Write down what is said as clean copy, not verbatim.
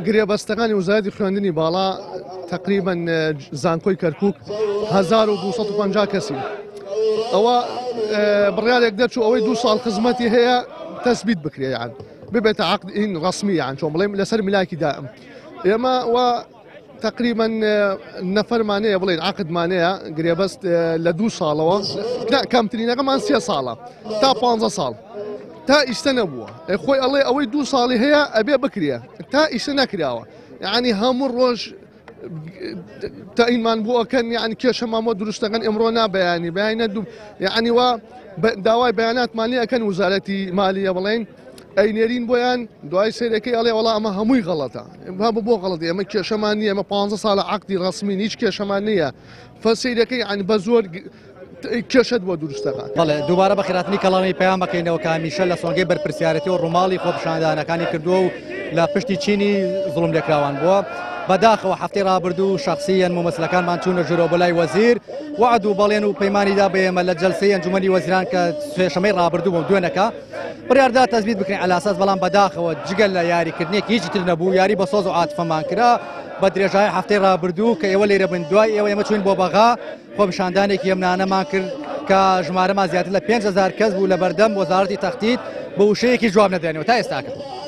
گرێبەستەکانی وزارەتی خوێندنی باڵا تقریبا زانکۆی کەرکووک 1250 کەسی ئەوە بڕیارێک دەرچوو ئەوەی 2 ساڵ خزمەتی هەیە تەثبیت بکرێ یان ببێتە عقد ئین ڕسمی یان چۆن بڵێم لەسەر ملاکی دائم ئێمە و تقریبا نەفەرمانەیە بڵێن عقدمانەیە گرێبەست لە 2 ساڵەوە کەمترینەکەمان 3 ساڵە تا 15 ساڵ تا ئیشتە نەبووە خۆی ئەڵێ ئەوەی 2 ساڵی هەیە ئەبێ بکرێ تا ئیشتە نەکراوە یعنی هەموو ڕۆژ تەئینمان بووەکەن یعنی کێشەمان بۆ دروستەکەن ئەمڕۆ نابەیانی بەیانە دوو یعنی وا داوای بەیاناتمانی ئەەکەن وزارەتی مالیە بڵێن ئەینێرین بۆیان دوای سیرەکەی ئەڵێ وەڵا ئەمە هەمووی غەڵەتە بۆ غەڵەتی ئەمە کێشەمان نییە ئەمە 15 ساڵە عقدی ڕسمین هیچ کێشەمان نییە فەسیرەکەی یعنی بە زۆر کێشت بۆ دروستەکان بەڵێ دووبارە بە خێراتنی کەڵامی پەیام بکەینەوە کامیشە لە سۆنگەی بەرپرسیارەتی و ڕووماڵی خۆپیشاندانەکانی کردووە و لە پشتی چینی زوڵم لێکراوان بووە بەداخەوە هەفتەی ڕابردوو شخصیەن ممەسلەکانمان چوونە ژورۆ بەلای وەزیر وعد و بەڵێن و پەیمانیدا بە ئێمە لە جەلسەی ئەنجومەنی وەزیران کە سێشەمەی ڕابردوو بۆ دوێنەکە بڕیاردا تەثبیت بکرێن عەلی ئاساس بەڵام بەداخەوە جگەل لە یاریکردنێکی هیچی تر نەبوو یاری بە سۆز و عاتفەمان کرا بە درێژای هەفتەی ڕابردوو کە ئێوە لێرە بن دوای ئێوە ئێمە چوین بۆ بەغا خۆپیشاندانێکی ئەمنانەمان کرد کە ژمارەمان زیاتر لە 5000 کەس بوو لە بەردەم وەزارەتی تەختیت بە وشەیەکی جواب نەدێنەوە تا ئێستاکە.